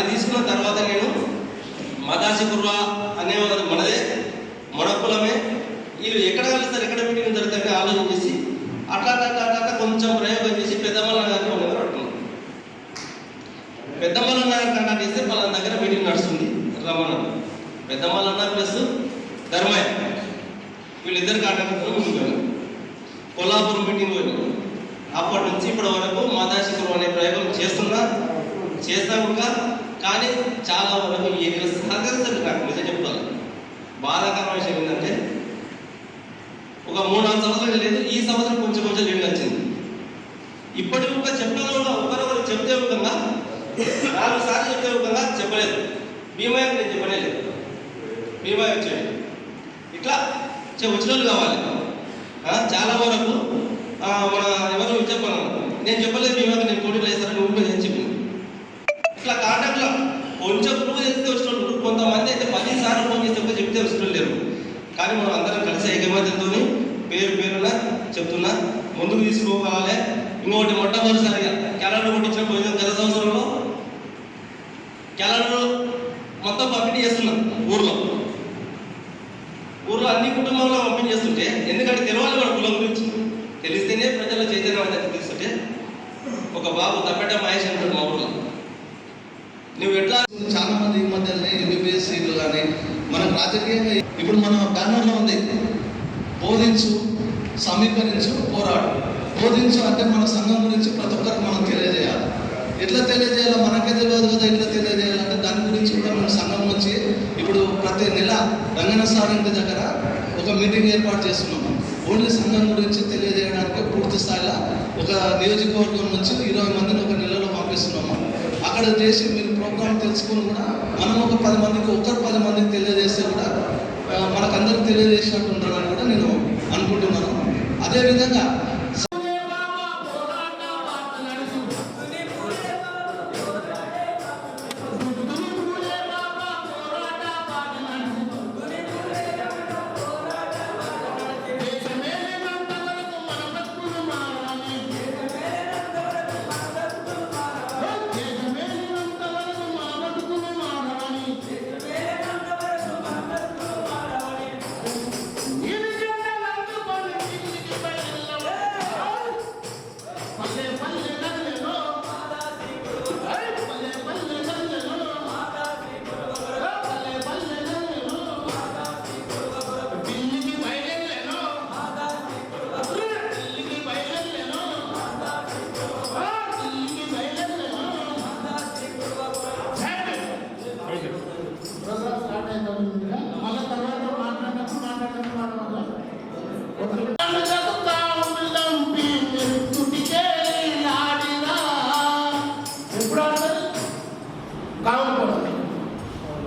తీసుకున్న తర్వాత నేను మదాసి కుర్వ అనేవారు మనదే, మన కులమే, వీళ్ళు ఎక్కడ కలుస్తారు, ఎక్కడ మీటింగ్ జరుగుతాయని ఆలోచన చేసి అట్లా కొంచెం ప్రయోగం చేసి పెద్దమల్ల గారిని ఒక దగ్గర పట్టుకున్నాం. పెద్దమల్ల గారు కాంటాక్ట్ చేస్తే వాళ్ళ దగ్గర మీటింగ్ నడుస్తుంది రమణ, పెద్దమల్ల ప్లస్ ధర్మయ్య, వీళ్ళిద్దరు కాంటాక్ట్ ముందుకు కొల్లాపూర్ మీటింగ్ పోయినాం. అప్పటి నుంచి ఇప్పటి వరకు మదాసి కుర్వ అనే ప్రయోగం చేస్తాం ఇంకా. కానీ చాలా వరకు ఈ సహకరిస్తారు. నాకు నిజం చెప్తాను, బాధాకరమైన విషయం ఏంటంటే ఒక 3-4 సంవత్సరాలు లేదు, ఈ సంవత్సరం కొంచెం లీడ్ వచ్చింది. ఇప్పటికి ఒక చెప్పిన కూడా ఒకరొకరు చెప్తే విధంగా 4 సార్లు చెప్పే విధంగా చెప్పలేదు. భీమయ్యకు నేను చెప్పనే లేదు, భీమయ్య వచ్చాడు. ఇట్లా వచ్చిన వాళ్ళు కావాలి. చాలా వరకు మన ఎవరు చెప్పాను, నేను చెప్పలేదు భీమయ్యకు నేను పోటీలు వేస్తానని నువ్వు నేను చెప్పింది. ఇట్లా కాంటాక్ట్లో కొంచెం ప్రూవ్ చేస్తే వచ్చిన వాళ్ళు కొంతమంది అయితే 10 సార్లు ఫోన్ చేస్తే చెప్తే వచ్చిన లేరు. కానీ మనం అందరం కలిసి ఐకమత్యంతో పేరున చెప్తున్నా ముందుకు తీసుకోవాలి. ఇంకొకటి మొట్టమొదటిసారిగా క్యాలెండర్ కొట్టించిన పోయిన గత సంవత్సరంలో క్యాలెండర్ మొత్తం పంపిణీ చేస్తున్నాం. ఊర్లో అన్ని కుటుంబంలో పంపిణీ చేస్తుంటే, ఎందుకంటే తెలవాలి మన కులం గురించి, తెలిస్తేనే ప్రజల చైతన్యం అనేది తెలుస్తుంటే, ఒక బాబు తప్పెట మహేష్ అంటాడు మా ఊర్లో. నువ్వు ఎట్లా చాలా మంది ఈ మధ్యనే ఎంబీబీఎస్ సీట్లు కానీ మనకు రాజకీయంగా ఇప్పుడు మన బ్యానర్లో ఉంది బోధించు, సమీకరించు, పోరాడు. బోధించు అంటే మన సంఘం గురించి ప్రతి ఒక్కరికి మనం తెలియజేయాలి. ఎట్లా తెలియజేయాలో మనకే తెలియదు కదా. ఎట్లా తెలియజేయాలంటే దాని గురించి కూడా మన సంఘం నుంచి ఇప్పుడు ప్రతి నెల రంగన సార్ ఇంటి దగ్గర ఒక మీటింగ్ ఏర్పాటు చేస్తున్నాము. ఓన్లీ సంఘం గురించి తెలియజేయడానికి పూర్తి స్థాయిలో ఒక నియోజకవర్గం నుంచి 20 మందిని ఒక నెలలో పంపిస్తున్నాము. అక్కడ చేసి మీరు ప్రోగ్రామ్ తెలుసుకుని కూడా మనం ఒక 10 మందికి 10 మందికి తెలియజేస్తే కూడా మనకందరికి తెలియజేసినట్టు ఉంటారని కూడా నేను అనుకుంటున్నాను. అదేవిధంగా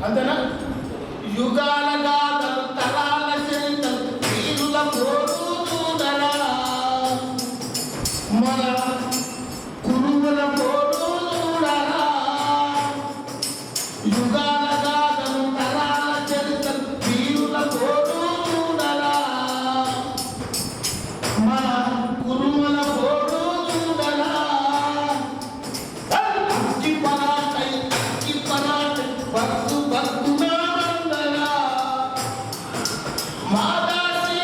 అంతేనా యుగాలుగా తరాల చరిత్రలు వీరుల పోరుదరా మన కురువుల పోరుదరా యుగాలుగా తరాల చరిత్రలు వీరుల పోరుదరా మన కురువుల పోరుదరా అక్కి పరాటై భక్తు భక్తుగా వందనా మాదాసి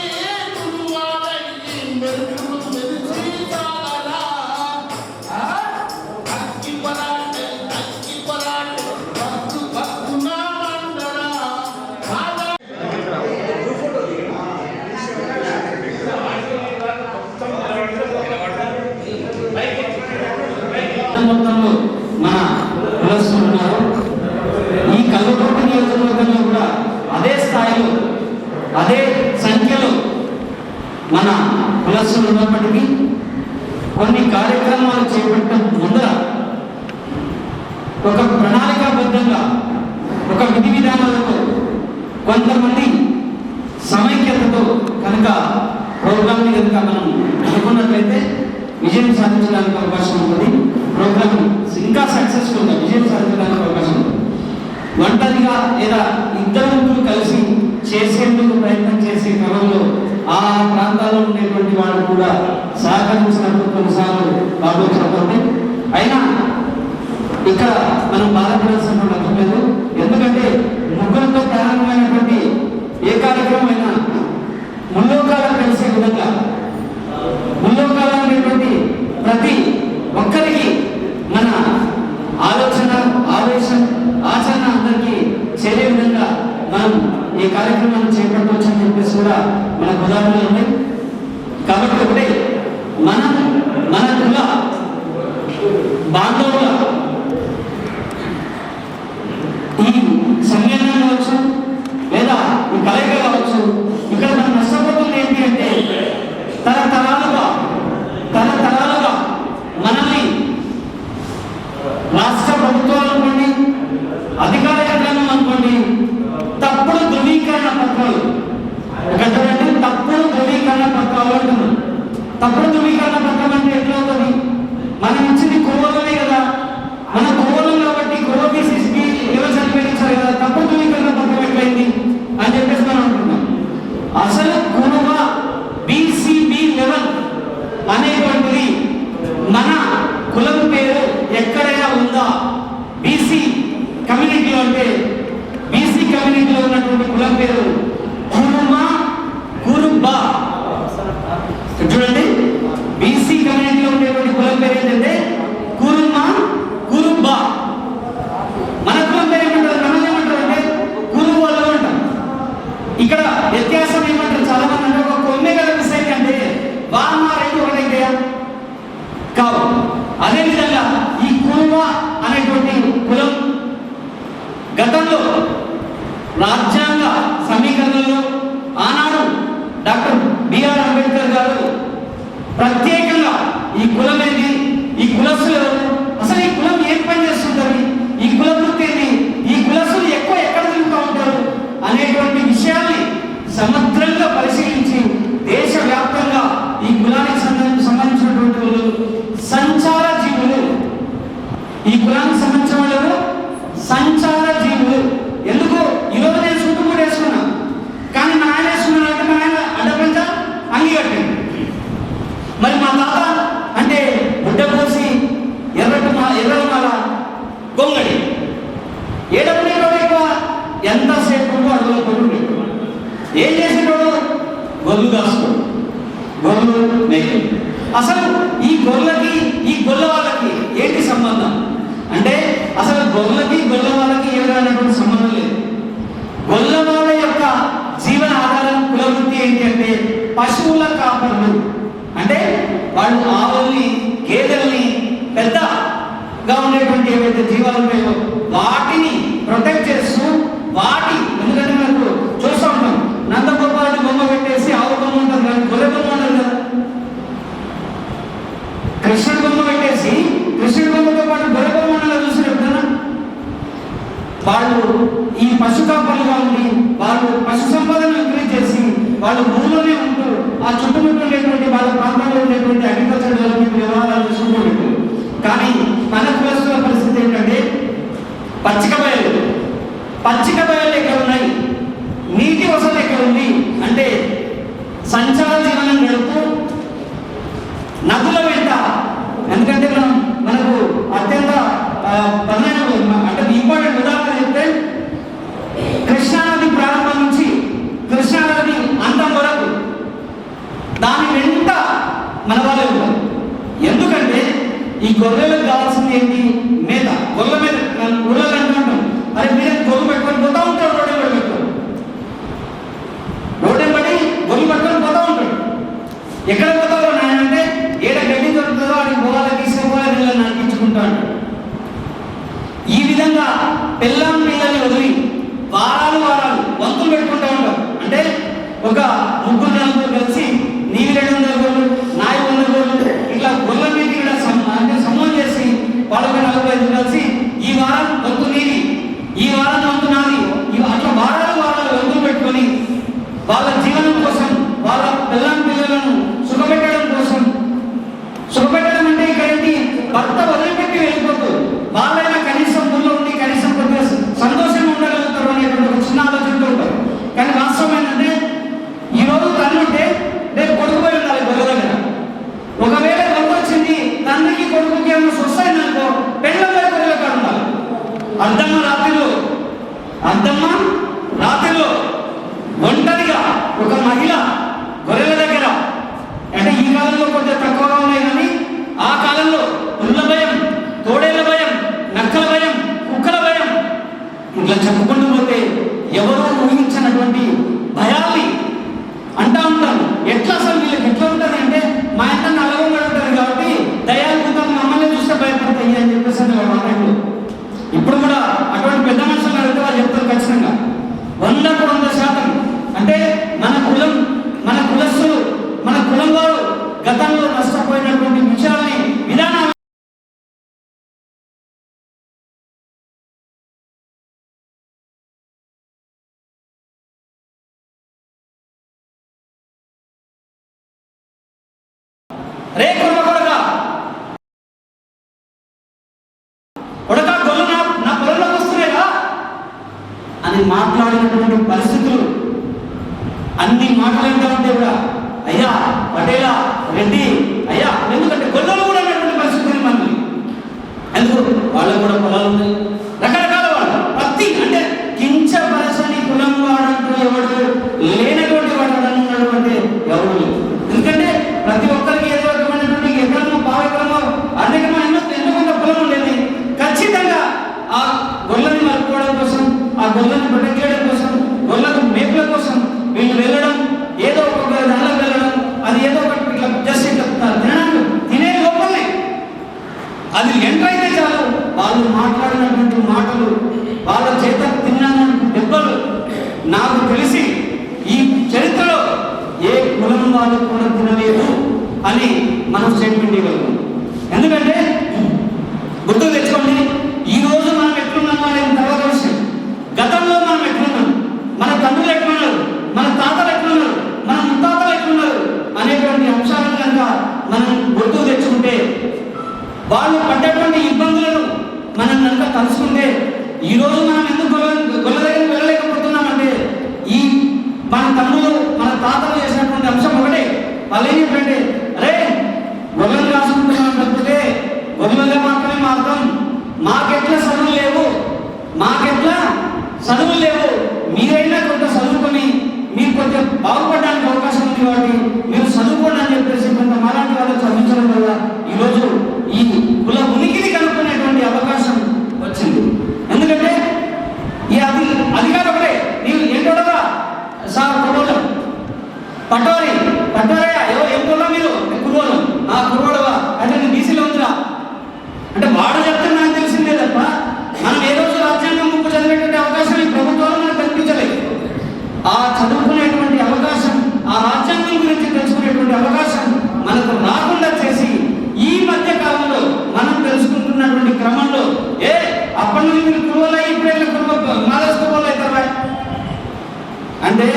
గురువాలయ్యి మెరుపులు మెరిసి చాలరా అక్కి పరాటే భక్తు భక్తుగా వందనా మొత్తంలో మన కులస్తులు ఉన్నారు. ఈ కల్వకుర్తి నియోజకవర్గంలో కూడా అదే స్థాయిలో అదే సంఖ్యలో మన కులస్తులు ఉన్నప్పటికీ కొన్ని కార్యక్రమాలు చేపట్టడం ముందర ఒక ప్రణాళికాబద్ధంగా ఒక విధి విధానాలతో కొంతమంది సమైక్యతతో కనుక ప్రోగ్రామ్ని కనుక మనం అనుకున్నట్లయితే విజయం సాధించడానికి అవకాశం ఉంటుంది. ప్రోగ్రామ్ ఇంకా సక్సెస్ఫుల్గా విజయం సాధించడానికి అవకాశం ఉంటుంది. ఒంటరిగా లేదా ఇద్దరు ముగ్గురు కలిసి చేసేందుకు ప్రయత్నం చేసే క్రమంలో ఆ ప్రాంతాల్లో ఉండేటువంటి వాళ్ళు కూడా సహకరించినప్పుడు కొన్నిసార్లు బాగోకపోతే అయినా ఇక్కడ మనం బాధపడాల్సిన తరతరాలుగా మనల్ని రాష్ట్ర ప్రభుత్వాలు అనుకోండి, అధికార యంత్రాంగం అనుకోండి, తప్పుడు ధృవీకరణ పత్రాలు, ఒక చూడండి, తప్పుడు ధృవీకరణ పత్రాలు అంటున్నాం. తప్పుడు ధృవీకరణ పత్రం అంటే ఎట్లా అవుతుంది? మనం ఇచ్చింది కోవలనే కదా, మన కోవలం కాబట్టి కోవ బీసీకి ఎవరు సర్టిఫికేట్ కదా, తప్పుడు ధృవీకరణ పత్రం ఎట్లయింది అని చెప్పేసి మనం అంటున్నాం. అసలు కురువ బీసీబీ లెవెల్ అనేటువంటిది మన కులం పేరు ఎక్కడైనా ఉందా? బీసీ కమ్యూనిటీలో అంటే బీసీ కమ్యూనిటీలో ఉన్నటువంటి కులం పేరు కురుమ, కురుబా. చూడండి, బీసీ కమ్యూనిటీలో ఉండేటువంటి కులం పేరు ఏంటంటే కురుమ, కురుబా. మన కులం పేరు ఏమంటారు? మనం ఏమంటారు అంటే కురువలు అంటాం. ఇక్కడ వ్యత్యాసం ఏమంటారు? చాలా మంది అంటే ఒక కొమ్మే గల మిస్టేక్ అంటే వామా రెండు ఒకటైతేయా? కావు. అదేవిధంగా ఈ కురువ అనేటువంటి కులం గతంలో రాజ్యాంగ సమీకరణలో ఆనాడు డాక్టర్ బిఆర్ అంబేద్కర్ గారు ప్రత్యేకంగా ఈ కులం ఏంటి, ఈ కులస్తులు ఎవరు, అసలు ఈ కులం ఏం పని చేస్తుంటారు, ఈ కుల వృత్తి ఏంటి, ఈ కులస్తులు ఎక్కువ ఎక్కడ తిరుగుతూ ఉంటారు అనేటువంటి విషయాల్ని సమగ్రంగా పరిశీలించి దేశవ్యాప్తంగా ఈ కులానికి సంబంధించినటువంటి వాళ్ళు సంచార జీవులు, ఈ కులానికి సంబంధించిన వాళ్ళు సంచార జీవులు. ఎందుకు ఈరోజు నేను చుట్టూ కూడా వేసుకున్నా, కానీ మా ఆయన వేసుకున్నాను అంటే మా ఆయన అడ్డపంచ అంగి కట్టింది. మరి మా తాత అంటే బుడ్డ పోసి ఎర్రమాల గొంగడి ఏడప్పుడు ఎక్కువ ఎంతసేపు అడుగుల కొడు ఏం చేసేటోడు? గొర్రెలు కాసుకోడు, గొర్రెలు మేకలు. అసలు ఈ గొర్రెలకి ఈ గొల్ల వాళ్ళకి ఏంటి సంబంధం అంటే అసలు గొర్రెలకి గొల్ల వాళ్ళకి ఏ విధమైనటువంటి సంబంధం లేదు. గొల్ల వాళ్ళ యొక్క జీవన ఆధారం కుల వృత్తి ఏంటి అంటే పశువుల కాపరులు. అంటే వాళ్ళు ఆవుల్ని, గేదెల్ని, పెద్దగా ఉండేటువంటి ఏవైతే జీవాలు ఉంటాయో వాటిని ప్రొటెక్ట్ చేస్తూ వాటి, ఎందుకంటే మనకు చూస్తూ ఉంటాం నందగోపాలని బొమ్మ పెట్టేసి ఆవు బొమ్మ ఉంటుంది కానీ గొర్రె బొమ్మ ఉంటుంది కదా, కృష్ణుడి బొమ్మ పెట్టేసి కృష్ణుడి బొమ్మతో పాటు గొర్రె బొమ్మ ఉండగా చూసారు ఎప్పుడన్నా? వాళ్ళు ఈ పశు కాపరులుగా ఉండి వాళ్ళు పశు సంపదను ఇంక్రీజ్ చేసి వాళ్ళు ఊళ్ళోనే ఉంటూ ఆ చుట్టుముట్టు ఉండేటువంటి వాళ్ళ ప్రాంతాల్లో ఉండేటువంటి అగ్రికల్చర్ డెవలప్మెంట్ వ్యవహారాలు చూసుకుంటూ. కానీ మన కులస్తుల పరిస్థితి ఏంటంటే పచ్చిక బయలు ఎక్కడ ఉన్నాయి, నీటి వసతి ఎక్కడ ఉంది అంటే సంచార జీవనం గడుపుతూ నదుల వెంట. ఎందుకంటే మనకు అత్యంత అంటే ఇంపార్టెంట్ ఉదాహరణ చెప్తే కృష్ణానది ప్రారంభం నుంచి కృష్ణానది అంతం వరకు దాని వెంట మన వాళ్ళే ఉంటారు. ఎందుకంటే ఈ గొర్రెలకు కావాల్సింది ఏంటి? మేత. గొర్రెల మీద ఊళ్ళో అంటుంటాం, అరే మీరే గొర్రెలు పెట్టుకొని పోతా ఉంటారు, రోడ్డెంబడి గొర్రెలు పట్టుకొని పోతా ఉంటాడు. ఎక్కడ పోతారో నాయన అంటే ఏడ గడ్డి దొరుకుతుందో వాడికి పోవాలి, తీసుకుపోవాలి, నీళ్ళని నడిపించుకుంటాడు. ఈ విధంగా పిల్లల్ని వదిలి వారాలు వంతులు పెట్టుకుంటూ ఉంటాం. అంటే ఒక 3-4 కలిసి నీవి 200 గొర్రెలు, నాయి 100 గొర్రెలు, ఇట్లా గొర్రెల మీద అంటే సమూహం చేసి వాళ్ళకి 45 కలిసి ఈ వారం వంతు నీది, ఈ వారం వంతు నాది, అట్లా వారాలు వంతులు పెట్టుకొని వాళ్ళ జీవనం కోసం, వాళ్ళ పిల్లలను సుఖపెట్టడం అంటే ఇక్కడ ఏంటి? భర్త వదిలిపెట్టి వెళ్ళిపోతూ వాళ్ళైనా కనీసం ఊళ్ళో ఉండి కనీసం కొద్దిగా సంతోషంగా ఉండగలుగుతారు అనేటువంటి ఒక చిన్న ఆలోచనతో ఉంటారు. కానీ వాస్తవం ఏంటంటే ఈరోజు తల్లి ఉంటే రేపు కొడుకు పోయి ఉండాలి గొర్రె దగ్గర. ఒకవేళ గొడవ వచ్చింది తండ్రికి కొడుకుకి ఏమైనా సొసైందనుకో పెళ్ళపై గొర్రెల కాడ ఉండాలి. అద్దమ్మ రాత్రిలో ఒంటరిగా ఒక మహిళ గొర్రెల దగ్గర, అంటే ఈ కాలంలో కొంచెం తక్కువగా ఉన్నాయి కానీ ఆ కాలంలో పుల్ల భయం, తోడేళ్ల భయం, నక్కల భయం, కుక్కల భయం, ఇట్లా చెప్పుకుంటూ పోతే ఎవరూ ఊహించినటువంటి భయాల్ని అంటా ఉంటాను. ఎట్లా అసలు వీళ్ళకి ఎట్లా ఉంటుంది అంటే మా ఇంత నలగంగా ఉంటుంది కాబట్టి దయాలు కుటుంబం మమ్మల్ని చూస్తే భయపడతాయి అని చెప్పేసి మాట్లాడు. ఇప్పుడు కూడా అటువంటి పెద్ద మనుషులు అడిగితే వాళ్ళు చెప్తారు ఖచ్చితంగా 100% అంటే మన కులస్తులు, మన కులం వారు గతంలో నష్టపోయినటువంటి విషయాల్ని విధానాలు రే కొడుక గొల్లు నా పొలంలోకి వస్తున్నాయిరా అని మాట్లాడినటువంటి పరిస్థితులు అన్ని మాటలంటూ ఉంటే కూడా అయ్యా పటేలా రెడ్డి అయ్యా, ఎందుకంటే గొల్లలు కూడా ఉన్నటువంటి పరిస్థితులు మనకి ఎందుకు వాళ్ళకు కూడా పొలాలు ఉన్నాయి, రకరకాల వాళ్ళు ప్రతి అంటే కించపరచని కులం వాడంటూ ఎవడు లేనటువంటి వాడు ఉన్నాడు అంటే ఎవరు లేదు. ఎందుకంటే ప్రతి ఒక్కరికి ఏదో రకమైనటువంటి ఎకరమో పావెకరమో అధికమో ఎన్నో కొంత పొలం ఉండేది. ఖచ్చితంగా ఆ గొర్రెని మలుపుకోవడం కోసం, ఆ గొర్రెని ప్రొటెక్ట్ చేయడం కోసం, గొర్రెలకు మేపుల కోసం వీళ్ళు వెళ్ళడం, ఏదో ఒక దానిలో వెళ్ళడం, అది ఏదో ఒకటి ఇట్లా జస్ట్ ఇట్లా తినడానికి తినే లోపలనే అది ఎంటర్ అయితే చాలు వాళ్ళు మాట్లాడినటువంటి మాటలు, వాళ్ళ చేత తిన్నటువంటి దెబ్బలు నాకు తెలిసి ఈ చరిత్రలో ఏ కులం వాళ్ళు కూడా తినలేదు అని మనం స్టేట్మెంట్ ఇవ్వగలం. ఎందుకంటే గుర్తు తెచ్చుకోండి, ఈ రోజు మనం ఎట్లున్నామో అనేది తర్వాత విషయం. గతంలో మనం ఎట్లున్నాం, మన తండ్రులు ఎట్లున్నారు, మన తాతలు ఎట్లున్నారు, మన ముత్తాతలు ఎట్లున్నారు అనేటువంటి అంశాలను కనుక మనం గుర్తు తెచ్చుకుంటే, వాళ్ళు పడ్డటువంటి ఇబ్బందులను మనం కనుక తలుచుకుంటే, ఈరోజు మనం ఎందుకు గొల్ల దగ్గరికి వెళ్ళలేకపోతున్నామంటే ఈ మన తమ్ముడు మన తాతలు చేసినటువంటి అంశం ఒకటే. వాళ్ళు ఏం చెప్పంటే, అరే గొర్రెలు రాసుకుంటున్నాం తప్పితే గొర్రెలుగా మాత్రమే మారుతాం, మాకెట్లా చదువులు లేవు, మీరైనా కొంత చదువుకొని మీరు కొంచెం బాగుపడడానికి అవకాశం ఉంది కాబట్టి మీరు చదువుకోండి అని చెప్పేసి కొంత మాలాంటి వాళ్ళు చదివించడం వల్ల ఈరోజు ఈ కుల ఉనికిని కనుక్కునేటువంటి అవకాశం వచ్చింది. ఎందుకంటే ఈ అధికారం ఒకటే, నీవు ఏంటోడగా సార్ కుర్రోళ్ళం పట్టోరయ్యా ఏం కుర్రా మీరు కుర్రోళ్ళం, ఆ కుర్రోడవా అంటే నేను బీసీలో ఉందిరా అంటే వాడు చెప్తే నాకు తెలిసిందే తప్ప మనం ఏ రోజు రాజ్యాంగం ముక్కు చదివేటువంటి అవకాశం ఈ ప్రభుత్వాలు మనకు కనిపించలేదు. ఆ చదువుకునేటువంటి అవకాశం, ఆ రాజ్యాంగం గురించి తెలుసుకునేటువంటి అవకాశం మనకు రాకుండా చేసి ఈ మధ్య కాలంలో మనం తెలుసుకుంటున్నటువంటి క్రమంలో అప్పటి నుంచి మీరు కురువలై ఇప్పుడు మాలేసుకోవాలి అవుతారా అంటే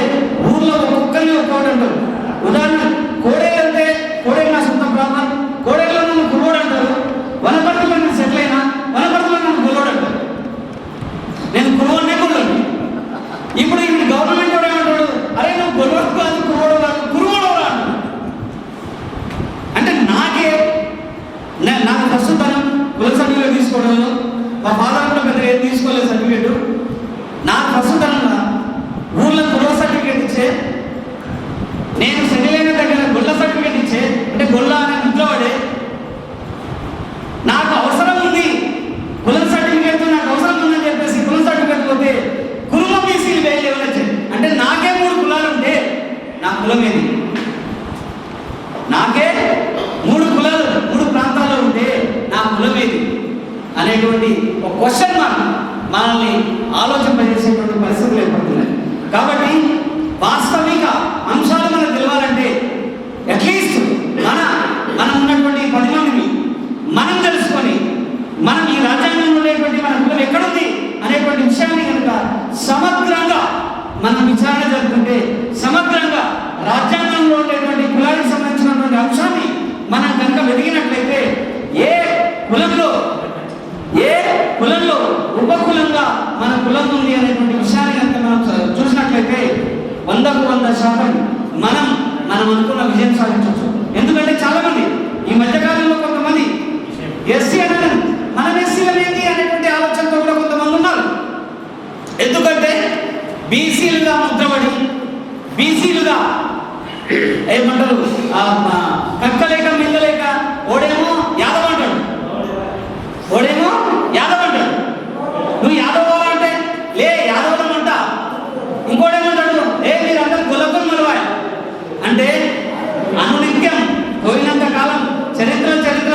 ఊర్లో ఒక్కొక్కరిని ఒక్కొక్కటి అంటారు. ఉదాహరణ కోడేలు అంటే కోడేలు నా సొంత ప్రాంతం, కోడేలో నన్ను గురువుడు అంటారు, వనపర్తిలో నేను సెటిల్ అయినా వనపర్తిలో నన్ను గురువుడు అంటారు. నేను గురువునే గురువుని. ఇప్పుడు ఈ గవర్నమెంట్ కూడా ఏమంటాడు, అరే నువ్వు గురువుడు కాదు కురువుడు కాదు కురువుడు అంటాడు. అంటే నాకు ప్రస్తుతం కుల సర్టిఫికేట్ తీసుకోవడంలో మా ఫాదర్ కూడా పెద్ద ఏం తీసుకోలేదు సర్టిఫికేట్. నాకు ప్రస్తుతంగా ఊర్లో కుల సర్టిఫికేట్ ఇచ్చే, నేను సెటిల్ అయిన దగ్గర గొల్ల సర్టిఫికేట్ ఇచ్చే అంటే గొల్ల అనే ముద్రవాడే నాకు అవసరం ఉంది, కులం సర్టిఫికేట్ నాకు అవసరం ఉందని చెప్పేసి కులం సర్టిఫికేట్ పోతే కులం బీసీలు వేలు ఎవరొచ్చే అంటే నాకే 3 కులాలు ఉంటే నా కులం ఏది? నాకే 3 కులాలు 3 ప్రాంతాల్లో ఉంటే నా కులం ఏది అనేటువంటి ఒక క్వశ్చన్ మనల్ని ఆలోచింపజేసేటువంటి పరిస్థితులు ఏర్పడుతున్నాయి. కాబట్టి వాస్తవిక అంశాలు మనకు తెలియాలంటే అట్లీస్ట్ మనం ఉన్నటువంటి 10 మందిని మనం తెలుసుకొని మనం ఈ రాజ్యాంగంలో ఉండేటువంటి మన కులం ఎక్కడుంది అనేటువంటి విషయాన్ని కనుక సమగ్రంగా మనం విచారణ జరుపుకుంటే, సమగ్రంగా రాజ్యాంగంలో ఉండేటువంటి కులానికి సంబంధించినటువంటి అంశాన్ని మనం కనుక వెతికినట్లయితే ఏ కులంలో ఉపకులంగా మన కులం ఉంది అనేటువంటి విషయాన్ని కనుక మనం చూసినట్లయితే 100% మనం అనుకున్న విజయం సాధించవచ్చు. ఎందుకంటే చాలా మంది ఈ మధ్యకాలంలో కొంతమంది ఎస్సీ అనేది మనం ఎస్సీ అనేది అనేటువంటి ఆలోచనతో కూడా కొంతమంది ఉన్నారు. ఎందుకంటే బీసీలుగా ముద్రపడి బీసీలుగా ఏమంటారు కక్కలేక మింగలేక ఓడేమో యాదవ్ అంటాడు, ఓడేమో యాదవ్ అంటాడు. నువ్వు యాదవ్ అంటే లే యాదవం అంట, ఇంకోటేమంటాడు మీరందరూ గొల్లకులు మలవాయి అంటే అనునిత్యం పోయినంత కాలం చరిత్ర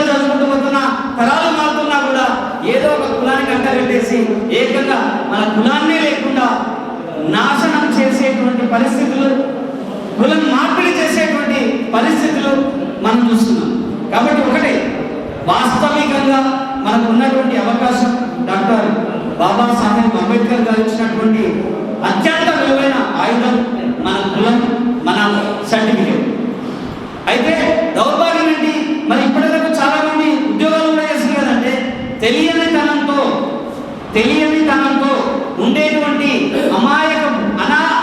చదువుకుంటూ పోతున్న తరాలు మారుతున్నా కూడా ఏదో ఒక కులానికి అంటగట్టేసి ఏకంగా మన కులాన్నే లేకుండా నాశనం చేసేటువంటి పరిస్థితులు, కులం మార్పిడి చేసేటువంటి పరిస్థితులు మన మనం చూస్తున్నాం. కాబట్టి ఒకటే వాస్తవికంగా మనకు ఉన్నటువంటి అవకాశం డాక్టర్ బాబాసాహెబ్ అంబేద్కర్ గారు ఇచ్చినటువంటి అత్యంత విలువైన ఆయుధం మన కులం, మన సర్టిఫికేట్. అయితే దౌర్భాగ్యం ఏంటి, మరి ఇప్పటివరకు చాలా మంది ఉద్యోగాలు కూడా చేస్తారు కదంటే తెలియని తనంతో ఉండేటువంటి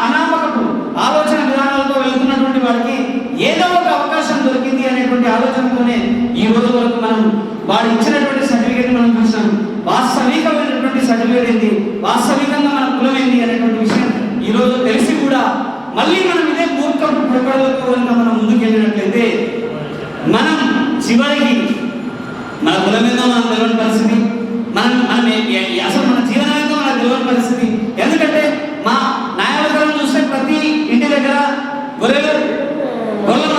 అనామకపు ఆలోచన విధానాలతో వెళ్తున్నటువంటి వాడికి ఏదో ఒక అవకాశం దొరికింది అనేటువంటి ఆలోచనతోనే ఈ రోజు వరకు మనం వాడు ఇచ్చినటువంటి సర్టిఫికేట్ మనం చూసాం. వాస్తవికమైనటువంటి సర్టిఫికేట్ ఏంటి, వాస్తవికంగా మన కులం ఏంటి అనేటువంటి విషయం ఈ రోజు తెలిసి కూడా మళ్ళీ మనం ఇదే మూర్ఖపు ప్రకటనలతో కనుక మనం ముందుకు వెళ్ళినట్లయితే మనం చివరికి మన కులం ఏందో మనకు తెలియని పరిస్థితి, మనం అసలు మన జీవనం ఏందో మనకు తెలియని పరిస్థితి. ఎందుకంటే మా న్యాయవకాలను చూస్తే ప్రతి ఇంటి దగ్గర గొర్రెలు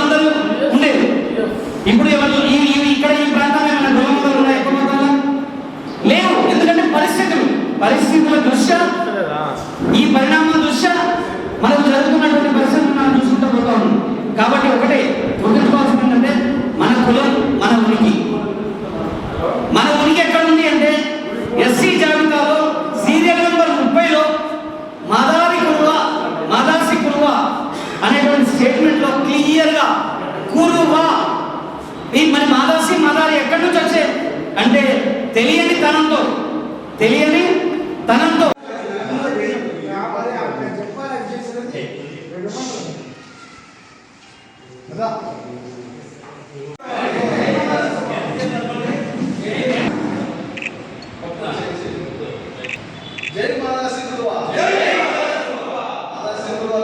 అందరూ ఉండేవి. ఇప్పుడు ఎవరు ఇక్కడ ఈ ప్రాంతంలో ఏమైనా గొర్రెల మొదలు ఉన్నాయి ఎక్కువ మొత్తంలో లేవు. ఎందుకంటే పరిస్థితుల దృష్ట్యా, ఈ పరిణామం దృష్ట్యా మనకు జరుగుతున్నటువంటి పరిస్థితులు మనం చూసుకుంటూ పోతా ఉన్నాం. కాబట్టి ఒకటే గుర్తుంచుకోవాల్సింది ఏంటంటే మన కులం, మన ఉనికి ఎక్కడ ఉంది అంటే ఎస్సీ జాబితాలో సీరియల్ నెంబర్ 30లో మాదాసి కురువ అనేటువంటి స్టేట్మెంట్ లో క్లియర్ గా కురువ, ఈ మరి మాదారి ఎక్కడి నుంచి వచ్చే అంటే తెలియని తనంతో జై మాదాసి